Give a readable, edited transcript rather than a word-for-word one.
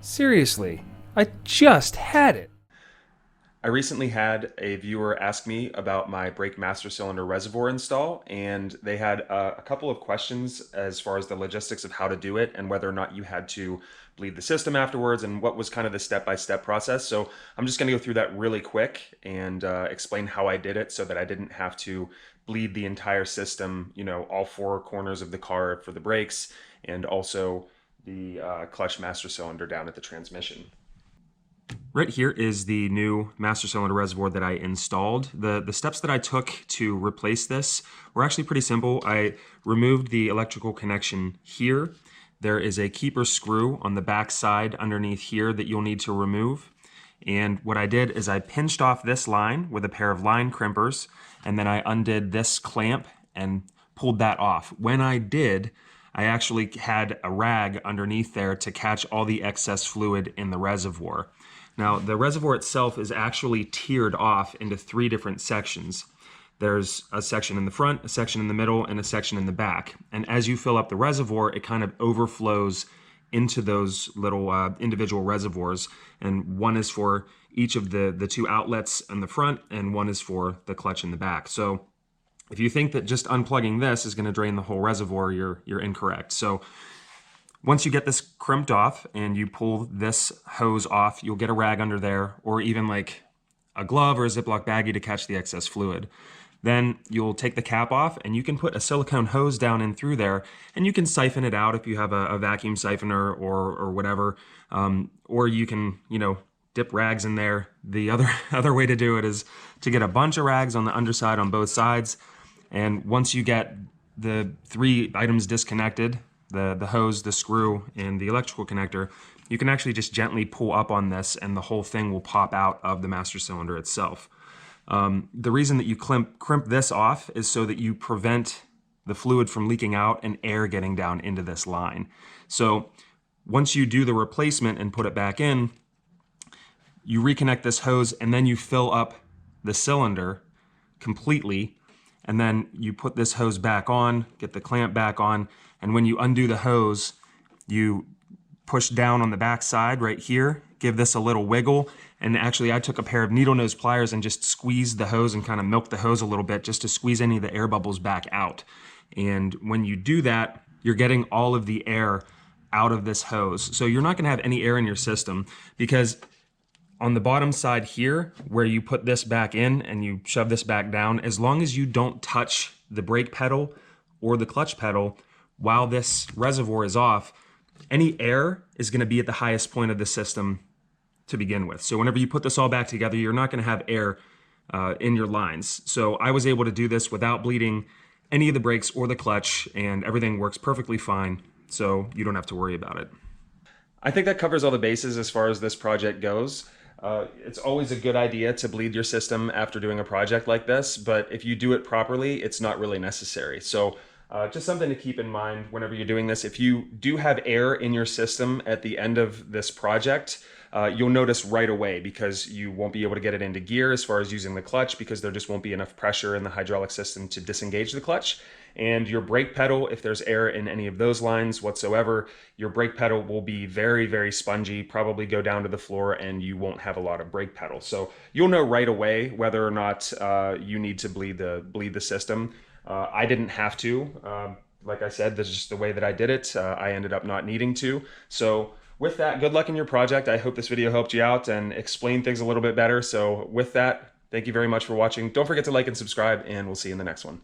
Seriously, I just had it. I recently had a viewer ask me about my brake master cylinder reservoir install, and they had a couple of questions as far as the logistics of how to do it and whether or not you had to bleed the system afterwards and what was kind of the step-by-step process. So I'm just going to go through that really quick and explain how I did it so that I didn't have to bleed the entire system, all four corners of the car for the brakes and also the clutch master cylinder down at the transmission. Right here is the new master cylinder reservoir that I installed. The steps that I took to replace this were actually pretty simple. I removed the electrical connection here. There is a keeper screw on the back side underneath here that you'll need to remove. And what I did is I pinched off this line with a pair of line crimpers, and then I undid this clamp and pulled that off. When I did, I actually had a rag underneath there to catch all the excess fluid in the reservoir. Now, the reservoir itself is actually tiered off into three different sections. There's a section in the front, a section in the middle, and a section in the back. And as you fill up the reservoir, it kind of overflows into those little individual reservoirs. And one is for each of the two outlets in the front, and one is for the clutch in the back. So if you think that just unplugging this is going to drain the whole reservoir, you're incorrect. So once you get this crimped off and you pull this hose off, you'll get a rag under there, or even like a glove or a Ziploc baggie to catch the excess fluid. Then you'll take the cap off and you can put a silicone hose down in through there, and you can siphon it out if you have a vacuum siphoner or whatever. Or you can, dip rags in there. The other way to do it is to get a bunch of rags on the underside on both sides. And once you get the three items disconnected, the hose, the screw, and the electrical connector, you can actually just gently pull up on this and the whole thing will pop out of the master cylinder itself. The reason that you crimp this off is so that you prevent the fluid from leaking out and air getting down into this line. So once you do the replacement and put it back in, you reconnect this hose and then you fill up the cylinder completely, and then you put this hose back on, get the clamp back on, and when you undo the hose, you push down on the back side right here, give this a little wiggle, and actually I took a pair of needle nose pliers and just squeezed the hose and kind of milked the hose a little bit just to squeeze any of the air bubbles back out. And when you do that, you're getting all of the air out of this hose. So you're not going to have any air in your system, because on the bottom side here, where you put this back in and you shove this back down, as long as you don't touch the brake pedal or the clutch pedal while this reservoir is off, any air is going to be at the highest point of the system to begin with. So whenever you put this all back together, you're not going to have air in your lines. So I was able to do this without bleeding any of the brakes or the clutch, and everything works perfectly fine, so you don't have to worry about it. I think that covers all the bases as far as this project goes. It's always a good idea to bleed your system after doing a project like this, but if you do it properly, it's not really necessary. So just something to keep in mind whenever you're doing this. If you do have air in your system at the end of this project, you'll notice right away, because you won't be able to get it into gear as far as using the clutch, because there just won't be enough pressure in the hydraulic system to disengage the clutch. And your brake pedal, if there's air in any of those lines whatsoever, your brake pedal will be very, very spongy, probably go down to the floor, and you won't have a lot of brake pedal. So you'll know right away whether or not you need to bleed the system. I didn't have to. Like I said, this is just the way that I did it. I ended up not needing to. So with that, good luck in your project. I hope this video helped you out and explained things a little bit better. So with that, thank you very much for watching. Don't forget to like and subscribe, and we'll see you in the next one.